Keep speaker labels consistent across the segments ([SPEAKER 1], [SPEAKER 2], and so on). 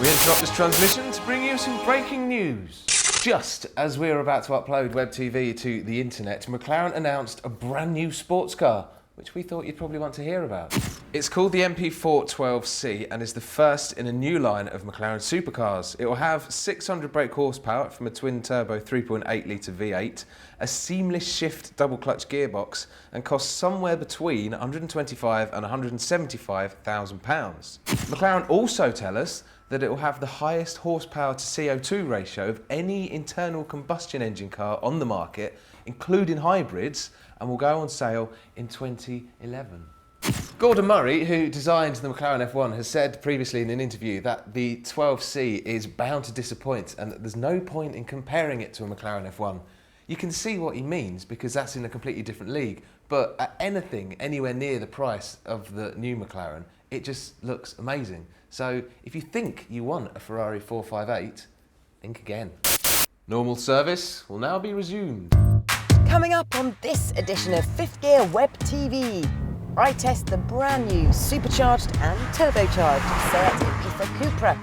[SPEAKER 1] We interrupt this transmission to bring you some breaking news. Just as we were about to upload Web TV to the internet, McLaren announced a brand new sports car, which we thought you'd probably want to hear about. It's called the MP4-12C and is the first in a new line of McLaren supercars. It will have 600 brake horsepower from a twin-turbo 3.8 litre V8, a seamless shift double-clutch gearbox, and costs somewhere between £125,000 and £175,000. McLaren also tell us that it will have the highest horsepower to CO2 ratio of any internal combustion engine car on the market, including hybrids, and will go on sale in 2011. Gordon Murray, who designed the McLaren F1, has said previously in an interview that the 12C is bound to disappoint and that there's no point in comparing it to a McLaren F1. You can see what he means because that's in a completely different league, but at anything anywhere near the price of the new McLaren, it just looks amazing. So if you think you want a Ferrari 458, think again. Normal service will now be resumed.
[SPEAKER 2] Coming up on this edition of Fifth Gear Web TV, I test the brand new supercharged and turbocharged Seat Ibiza Cupra.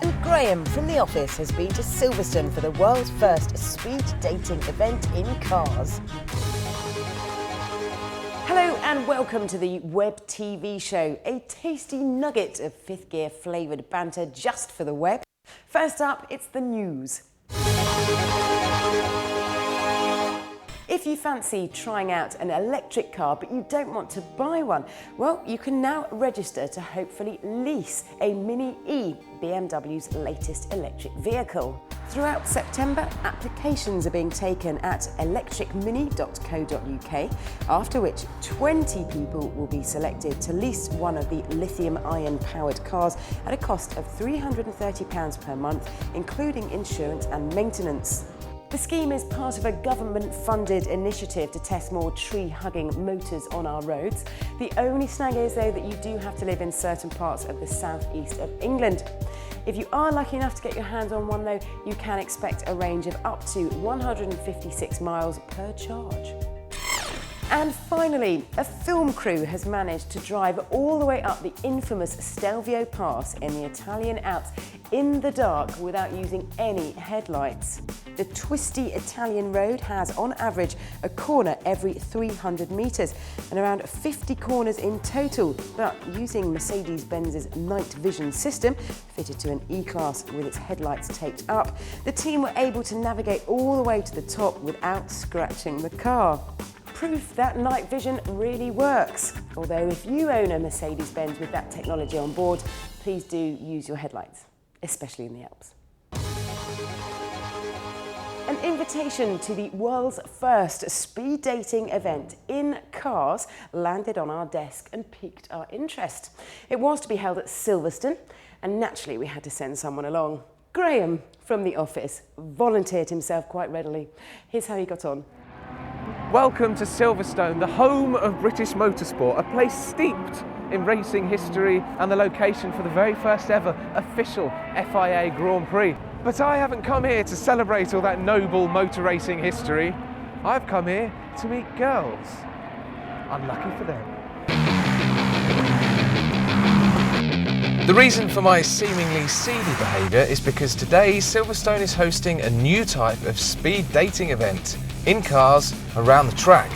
[SPEAKER 2] And Graham from the office has been to Silverstone for the world's first speed dating event in cars. Hello and welcome to the Web TV show, a tasty nugget of fifth gear flavoured banter just for the web. First up, it's the news. If you fancy trying out an electric car but you don't want to buy one, well, you can now register to hopefully lease a Mini E, BMW's latest electric vehicle. Throughout September, applications are being taken at electricmini.co.uk, after which 20 people will be selected to lease one of the lithium-ion powered cars at a cost of £330 per month, including insurance and maintenance. The scheme is part of a government-funded initiative to test more tree-hugging motors on our roads. The only snag is, though, that you do have to live in certain parts of the southeast of England. If you are lucky enough to get your hands on one, though, you can expect a range of up to 156 miles per charge. And finally, a film crew has managed to drive all the way up the infamous Stelvio Pass in the Italian Alps in the dark without using any headlights. The twisty Italian road has, on average, a corner every 300 metres and around 50 corners in total, but using Mercedes-Benz's night vision system, fitted to an E-Class with its headlights taped up, the team were able to navigate all the way to the top without scratching the car. Proof that night vision really works. Although if you own a Mercedes-Benz with that technology on board, please do use your headlights, especially in the Alps. An invitation to the world's first speed dating event in cars landed on our desk and piqued our interest. It was to be held at Silverstone, and naturally we had to send someone along. Graham from the office volunteered himself quite readily. Here's how he got on.
[SPEAKER 1] Welcome to Silverstone, the home of British motorsport, a place steeped in racing history and the location for the very first ever official FIA Grand Prix. But I haven't come here to celebrate all that noble motor racing history. I've come here to meet girls. Unlucky for them. The reason for my seemingly seedy behaviour is because today Silverstone is hosting a new type of speed dating event in cars around the track.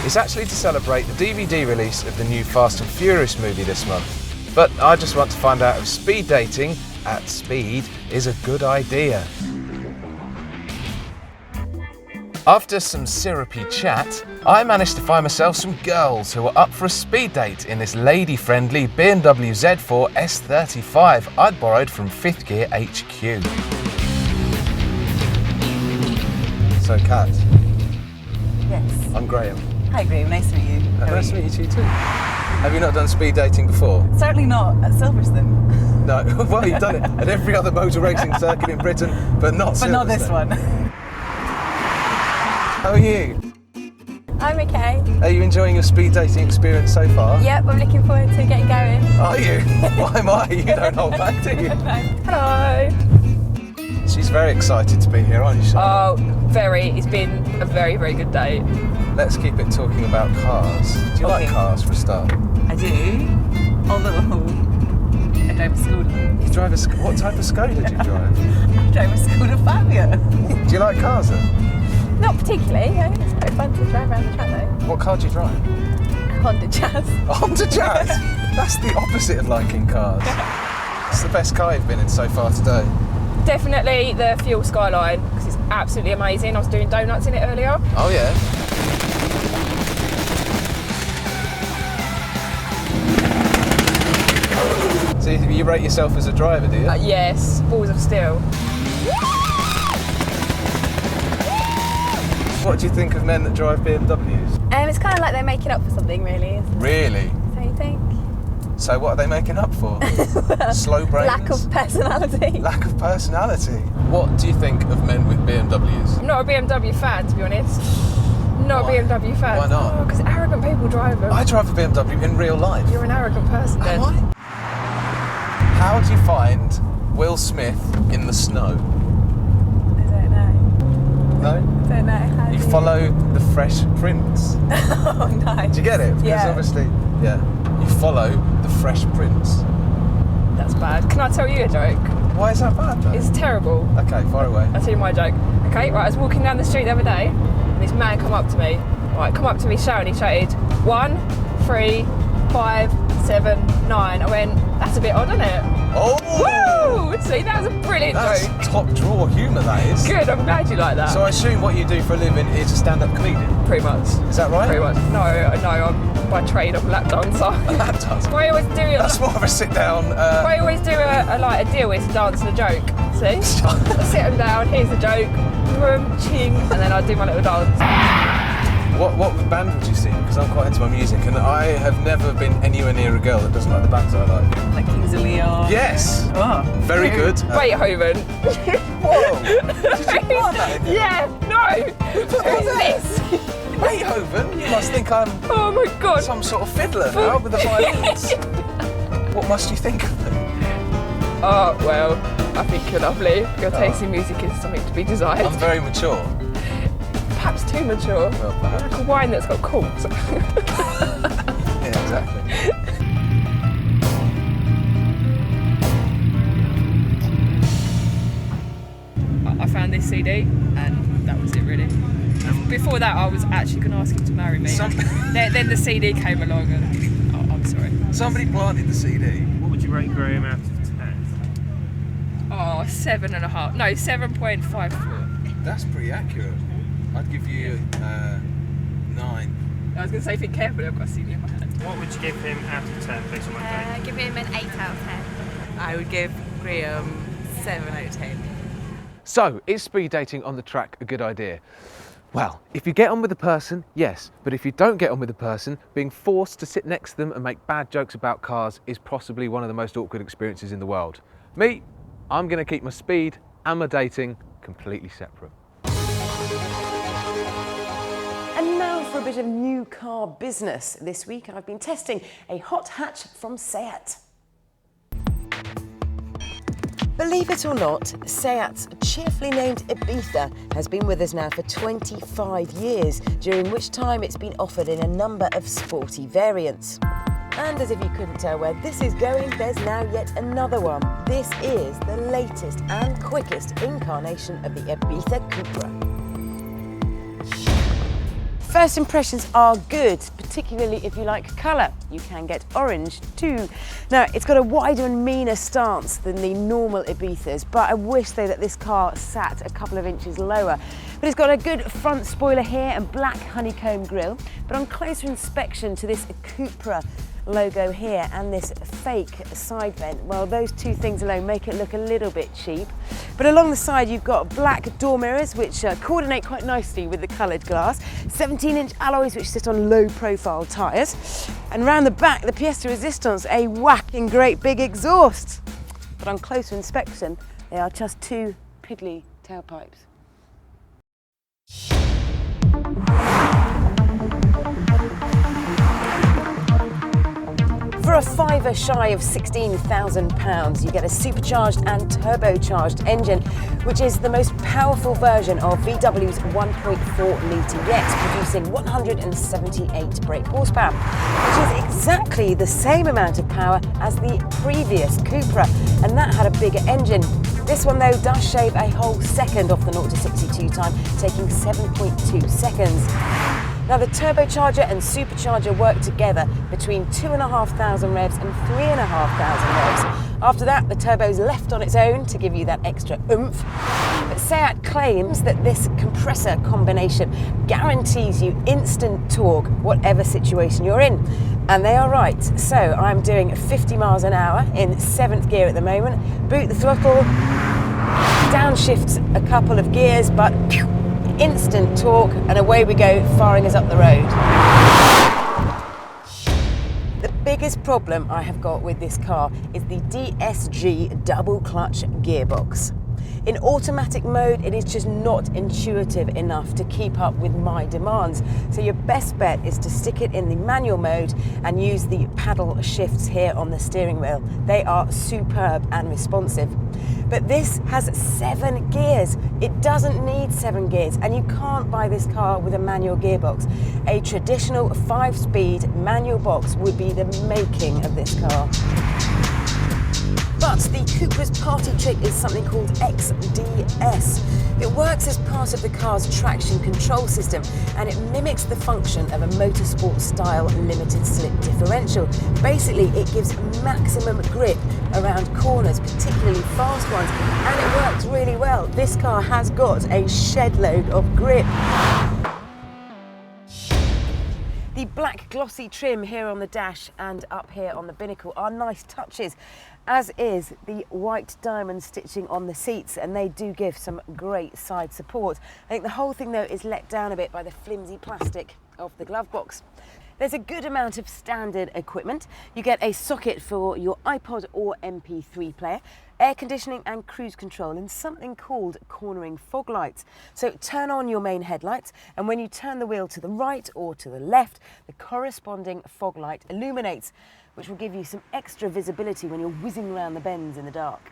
[SPEAKER 1] It's actually to celebrate the DVD release of the new Fast and Furious movie this month. But I just want to find out if speed dating at speed is a good idea. After some syrupy chat, I managed to find myself some girls who were up for a speed date in this lady-friendly BMW Z4 S35 I'd borrowed from Fifth Gear HQ. So, Kat.
[SPEAKER 2] Yes.
[SPEAKER 1] I'm Graham.
[SPEAKER 3] Hi Graham, nice to meet you.
[SPEAKER 1] Nice to meet you too. Have you not done speed dating before?
[SPEAKER 3] Certainly not at Silverstone.
[SPEAKER 1] No, well, you've done it at every other motor racing circuit in Britain, but not Silverstone.
[SPEAKER 3] But not this one.
[SPEAKER 1] How are you?
[SPEAKER 4] I'm okay.
[SPEAKER 1] Are you enjoying your speed dating experience so far?
[SPEAKER 4] Yep, I'm looking forward to getting going.
[SPEAKER 1] Are you? Why am I? You don't hold back, do you?
[SPEAKER 4] Hello.
[SPEAKER 1] She's very excited to be here, aren't you, Charlotte?
[SPEAKER 4] Oh, very. It's been a very, very good day.
[SPEAKER 1] Let's keep it talking about cars. Do you like cars for a start?
[SPEAKER 3] I do. Although I drove a Skoda.
[SPEAKER 1] You drive a what type of Skoda do you drive?
[SPEAKER 3] I drove a Skoda Fabia.
[SPEAKER 1] Do you like cars then?
[SPEAKER 4] Not particularly, yeah. It's quite fun to drive around the track though.
[SPEAKER 1] What car do you drive?
[SPEAKER 4] Honda Jazz.
[SPEAKER 1] A Honda Jazz? That's the opposite of liking cars. It's the best car you've been in so far today.
[SPEAKER 4] Definitely the Fuel Skyline, because it's absolutely amazing. I was doing donuts in it earlier.
[SPEAKER 1] Oh yeah? So you rate yourself as a driver, do you?
[SPEAKER 4] Yes, balls of steel.
[SPEAKER 1] What do you think of men that drive BMWs?
[SPEAKER 4] It's kind of like they're making up for something, really, isn't it?
[SPEAKER 1] Really?
[SPEAKER 4] So you think?
[SPEAKER 1] So what are they making up for? Slow brains?
[SPEAKER 4] Lack of personality.
[SPEAKER 1] Lack of personality. What do you think of men with BMWs?
[SPEAKER 4] I'm not a BMW fan, to be honest. Not
[SPEAKER 1] Why?
[SPEAKER 4] a BMW fan.
[SPEAKER 1] Why not?
[SPEAKER 4] Because arrogant people drive them.
[SPEAKER 1] I drive a BMW in real life.
[SPEAKER 4] You're an arrogant person then.
[SPEAKER 1] Am I? How do you find Will Smith in the snow?
[SPEAKER 4] I don't know.
[SPEAKER 1] No?
[SPEAKER 4] I don't know. How
[SPEAKER 1] You
[SPEAKER 4] do
[SPEAKER 1] follow the Fresh Prince.
[SPEAKER 4] Oh, nice.
[SPEAKER 1] Do you get it? Because
[SPEAKER 4] Yeah.
[SPEAKER 1] obviously, yeah. You follow the Fresh Prince.
[SPEAKER 4] That's bad. Can I tell you a joke?
[SPEAKER 1] Why is that bad though?
[SPEAKER 4] It's terrible.
[SPEAKER 1] Okay, far away.
[SPEAKER 4] I'll tell you my joke. Okay, right, I was walking down the street the other day and this man come up to me. Right, come up to me shouting, he shouted, 1, 3, 5, 7, 9. I went, that's a bit odd, isn't it?
[SPEAKER 1] Oh!
[SPEAKER 4] Woo! See, that was a brilliant
[SPEAKER 1] That's
[SPEAKER 4] joke.
[SPEAKER 1] top drawer humour, that is.
[SPEAKER 4] Good, I'm glad you like that.
[SPEAKER 1] So I assume what you do for a living is a stand-up comedian.
[SPEAKER 4] Pretty much.
[SPEAKER 1] Is that right?
[SPEAKER 4] Pretty much. No, I'm by trade, I'm a lap dancer.
[SPEAKER 1] Lap dance.
[SPEAKER 4] I always do it.
[SPEAKER 1] That's more of a sit-down.
[SPEAKER 4] I always do a deal is to dance and a joke. See? I sit them down, here's the joke, vroom, ching, and then I do my little dance.
[SPEAKER 1] What band would you sing? Because I'm quite into my music, and I have never been anywhere near a girl that doesn't like the bands I like.
[SPEAKER 3] Like Kings of Leon.
[SPEAKER 1] Yes.
[SPEAKER 3] Oh.
[SPEAKER 1] Very good.
[SPEAKER 4] Beethoven.
[SPEAKER 1] Whoa! Did you put that in there?
[SPEAKER 4] Yeah, no! Who's this?
[SPEAKER 1] Beethoven? You must think I'm
[SPEAKER 4] Oh my god.
[SPEAKER 1] some sort of fiddler now with the violins. What must you think of them?
[SPEAKER 4] Oh, well, I think you're lovely. Your taste in music is something to be desired.
[SPEAKER 1] I'm very mature.
[SPEAKER 4] Perhaps too mature.
[SPEAKER 1] Well, perhaps.
[SPEAKER 4] Like a wine that's got corks.
[SPEAKER 1] Yeah, exactly.
[SPEAKER 4] I found this CD and that was it really. Before that I was actually going to ask him to marry me. Then the CD came along and I'm sorry.
[SPEAKER 1] Somebody planted the CD.
[SPEAKER 5] What would you rate Graham out of 10?
[SPEAKER 4] Oh, 7.5. No, 7.54.
[SPEAKER 1] That's pretty accurate. I'd give you 9.
[SPEAKER 4] I was going to say think carefully, I've got a CD in my hand.
[SPEAKER 5] What would you give him out of 10 based on my date?
[SPEAKER 6] Give him an 8 out of 10.
[SPEAKER 3] I would give Graham 7 out of 10.
[SPEAKER 1] So, is speed dating on the track a good idea? Well, if you get on with the person, yes. But if you don't get on with the person, being forced to sit next to them and make bad jokes about cars is possibly one of the most awkward experiences in the world. Me, I'm going to keep my speed and my dating completely separate.
[SPEAKER 2] And now for a bit of new car business. This week I've been testing a hot hatch from Seat. Believe it or not, Seat's cheerfully named Ibiza has been with us now for 25 years, during which time it's been offered in a number of sporty variants. And as if you couldn't tell where this is going, there's now yet another one. This is the latest and quickest incarnation of the Ibiza Cupra. First impressions are good, particularly if you like colour. You can get orange too. Now, it's got a wider and meaner stance than the normal Ibizas, but I wish though that this car sat a couple of inches lower. But it's got a good front spoiler here and black honeycomb grille. But on closer inspection to this Cupra logo here and this fake side vent, well, those two things alone make it look a little bit cheap. But along the side you've got black door mirrors which coordinate quite nicely with the coloured glass, 17-inch alloys which sit on low profile tyres, and round the back the pièce de résistance, a whacking great big exhaust. But on closer inspection they are just two piddly tailpipes. For a fiver shy of £16,000, you get a supercharged and turbocharged engine, which is the most powerful version of VW's 1.4 litre yet, producing 178 brake horsepower, which is exactly the same amount of power as the previous Cupra, and that had a bigger engine. This one, though, does shave a whole second off the 0 to 62 time, taking 7.2 seconds. Now, the turbocharger and supercharger work together between 2,500 revs and 3,500 revs. After that, the turbo's left on its own to give you that extra oomph. But Seat claims that this compressor combination guarantees you instant torque, whatever situation you're in. And they are right. So I'm doing 50 miles an hour in 7th gear at the moment. Boot the throttle, downshift a couple of gears, but instant torque, and away we go, firing us up the road. The biggest problem I have got with this car is the DSG double clutch gearbox. In automatic mode, it is just not intuitive enough to keep up with my demands. So your best bet is to stick it in the manual mode and use the paddle shifts here on the steering wheel. They are superb and responsive. But this has 7 gears. It doesn't need 7 gears, and you can't buy this car with a manual gearbox. A traditional 5-speed manual box would be the making of this car. But the Cupra's party trick is something called XDS. It works as part of the car's traction control system, and it mimics the function of a motorsport-style limited slip differential. Basically, it gives maximum grip around corners, particularly fast ones, and it works really well. This car has got a shed load of grip. The black glossy trim here on the dash and up here on the binnacle are nice touches, as is the white diamond stitching on the seats, and they do give some great side support. I think the whole thing, though, is let down a bit by the flimsy plastic of the glove box. There's a good amount of standard equipment. You get a socket for your iPod or MP3 player, air conditioning and cruise control, and something called cornering fog lights. So turn on your main headlights, and when you turn the wheel to the right or to the left, the corresponding fog light illuminates, which will give you some extra visibility when you're whizzing around the bends in the dark.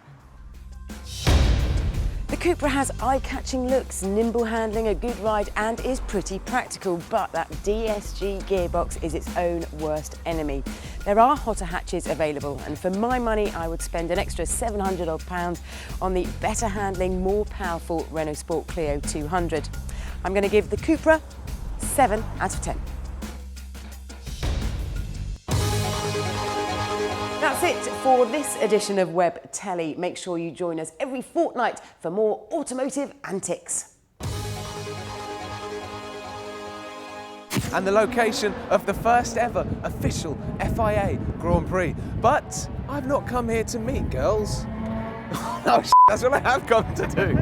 [SPEAKER 2] The Cupra has eye-catching looks, nimble handling, a good ride, and is pretty practical, but that DSG gearbox is its own worst enemy. There are hotter hatches available, and for my money, I would spend an extra £700 odd on the better handling, more powerful Renault Sport Clio 200. I'm going to give the Cupra 7 out of 10. That's it for this edition of Web Telly. Make sure you join us every fortnight for more automotive antics.
[SPEAKER 1] And the location of the first ever official FIA Grand Prix. But I've not come here to meet girls. No, that's what I have come to do.